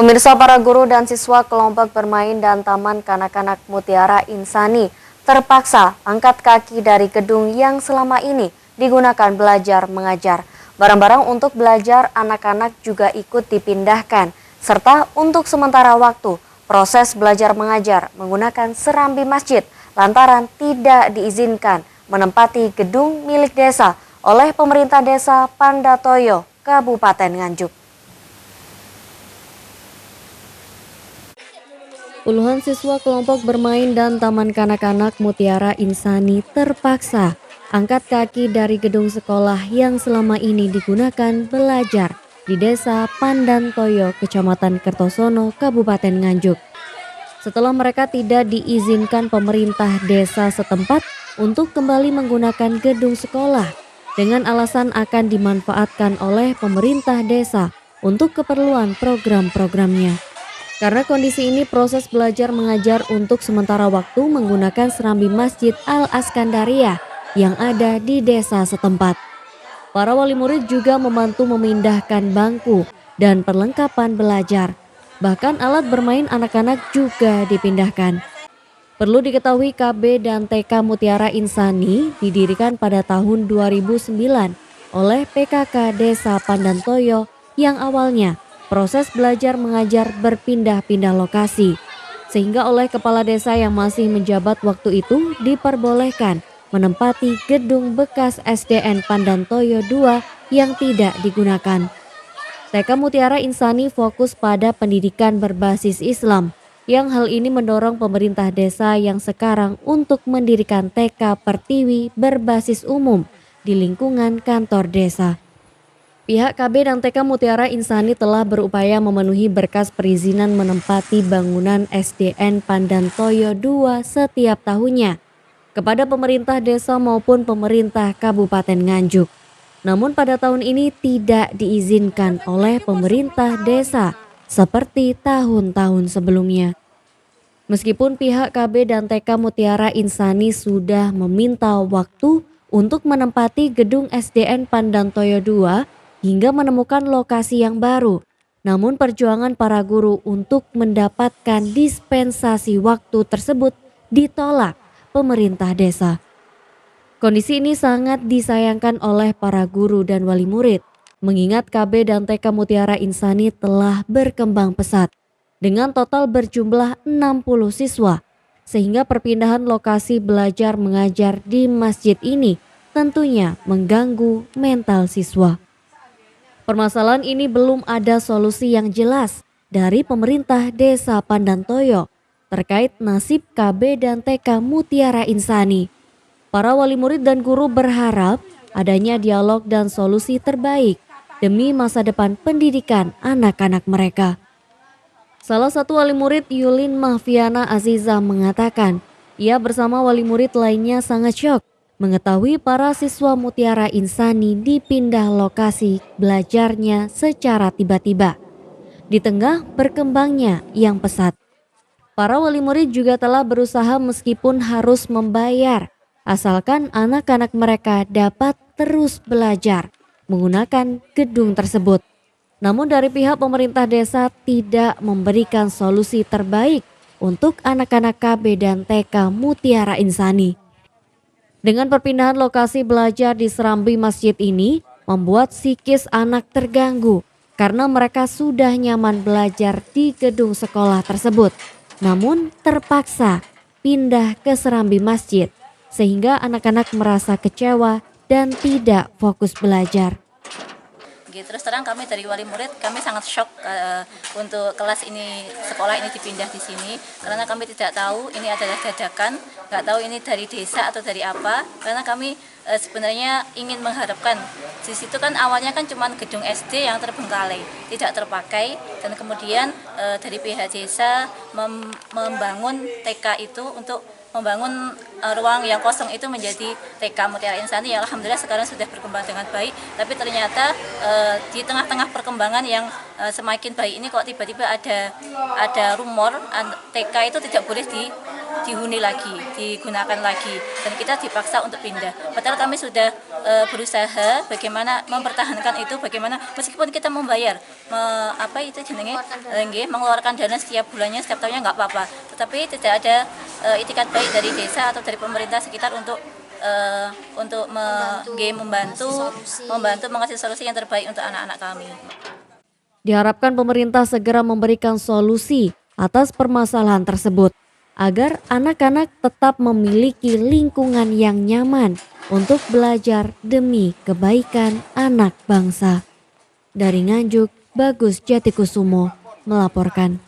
Pemirsa, para guru dan siswa kelompok bermain dan Taman Kanak-kanak Mutiara Insani terpaksa angkat kaki dari gedung yang selama ini digunakan belajar mengajar. Barang-barang untuk belajar anak-anak juga ikut dipindahkan, serta untuk sementara waktu proses belajar mengajar menggunakan serambi masjid lantaran tidak diizinkan menempati gedung milik desa oleh pemerintah desa Pandatoyo, Kabupaten Nganjuk. Puluhan siswa kelompok bermain dan Taman Kanak-kanak Mutiara Insani terpaksa angkat kaki dari gedung sekolah yang selama ini digunakan belajar di Desa Pandantoyo, Kecamatan Kertosono, Kabupaten Nganjuk. Setelah mereka tidak diizinkan pemerintah desa setempat untuk kembali menggunakan gedung sekolah dengan alasan akan dimanfaatkan oleh pemerintah desa untuk keperluan program-programnya. Karena kondisi ini, proses belajar mengajar untuk sementara waktu menggunakan serambi Masjid Al-Askandaria yang ada di desa setempat. Para wali murid juga membantu memindahkan bangku dan perlengkapan belajar. Bahkan alat bermain anak-anak juga dipindahkan. Perlu diketahui, KB dan TK Mutiara Insani didirikan pada tahun 2009 oleh PKK Desa Pandantoyo yang awalnya proses belajar mengajar berpindah-pindah lokasi, sehingga oleh kepala desa yang masih menjabat waktu itu diperbolehkan menempati gedung bekas SDN Pandantoyo II yang tidak digunakan. TK Mutiara Insani fokus pada pendidikan berbasis Islam, yang hal ini mendorong pemerintah desa yang sekarang untuk mendirikan TK Pertiwi berbasis umum di lingkungan kantor desa. Pihak KB dan TK Mutiara Insani telah berupaya memenuhi berkas perizinan menempati bangunan SDN Pandantoyo II setiap tahunnya kepada pemerintah desa maupun pemerintah Kabupaten Nganjuk. Namun pada tahun ini tidak diizinkan oleh pemerintah desa seperti tahun-tahun sebelumnya. Meskipun pihak KB dan TK Mutiara Insani sudah meminta waktu untuk menempati gedung SDN Pandantoyo II hingga menemukan lokasi yang baru, namun perjuangan para guru untuk mendapatkan dispensasi waktu tersebut ditolak pemerintah desa. Kondisi ini sangat disayangkan oleh para guru dan wali murid, mengingat KB dan TK Mutiara Insani telah berkembang pesat dengan total berjumlah 60 siswa, sehingga perpindahan lokasi belajar mengajar di masjid ini tentunya mengganggu mental siswa. Permasalahan ini belum ada solusi yang jelas dari pemerintah desa Pandantoyo terkait nasib KB dan TK Mutiara Insani. Para wali murid dan guru berharap adanya dialog dan solusi terbaik demi masa depan pendidikan anak-anak mereka. Salah satu wali murid, Yulin Mahfiana Aziza, mengatakan ia bersama wali murid lainnya sangat syok mengetahui para siswa Mutiara Insani dipindah lokasi belajarnya secara tiba-tiba di tengah berkembangnya yang pesat. Para wali murid juga telah berusaha meskipun harus membayar, asalkan anak-anak mereka dapat terus belajar menggunakan gedung tersebut. Namun dari pihak pemerintah desa tidak memberikan solusi terbaik untuk anak-anak KB dan TK Mutiara Insani. Dengan perpindahan lokasi belajar di serambi masjid ini membuat psikis anak terganggu karena mereka sudah nyaman belajar di gedung sekolah tersebut, namun terpaksa pindah ke serambi masjid sehingga anak-anak merasa kecewa dan tidak fokus belajar. Terus terang kami dari wali murid, kami sangat shock untuk kelas ini, sekolah ini dipindah di sini, karena kami tidak tahu ini adalah dadakan, nggak tahu ini dari desa atau dari apa, karena kami sebenarnya ingin mengharapkan di situ kan awalnya kan cuma gedung SD yang terbengkalai, tidak terpakai, dan kemudian dari pihak desa membangun TK itu untuk membangun ruang yang kosong itu menjadi TK Mutiara Insani, yang alhamdulillah sekarang sudah berkembang dengan baik. Tapi ternyata di tengah-tengah perkembangan yang semakin baik ini kok tiba-tiba ada rumor TK itu tidak boleh dihuni lagi, digunakan lagi, dan kita dipaksa untuk pindah. Padahal kami sudah berusaha bagaimana mempertahankan itu, bagaimana meskipun kita membayar mengeluarkan dana setiap bulannya, setiap tahunnya nggak apa-apa, tetapi tidak ada itikat baik dari desa atau dari pemerintah sekitar untuk membantu mengasih solusi yang terbaik untuk anak-anak kami. Diharapkan pemerintah segera memberikan solusi atas permasalahan tersebut agar anak-anak tetap memiliki lingkungan yang nyaman untuk belajar demi kebaikan anak bangsa. Dari Nganjuk, Bagus Jatikusumo melaporkan.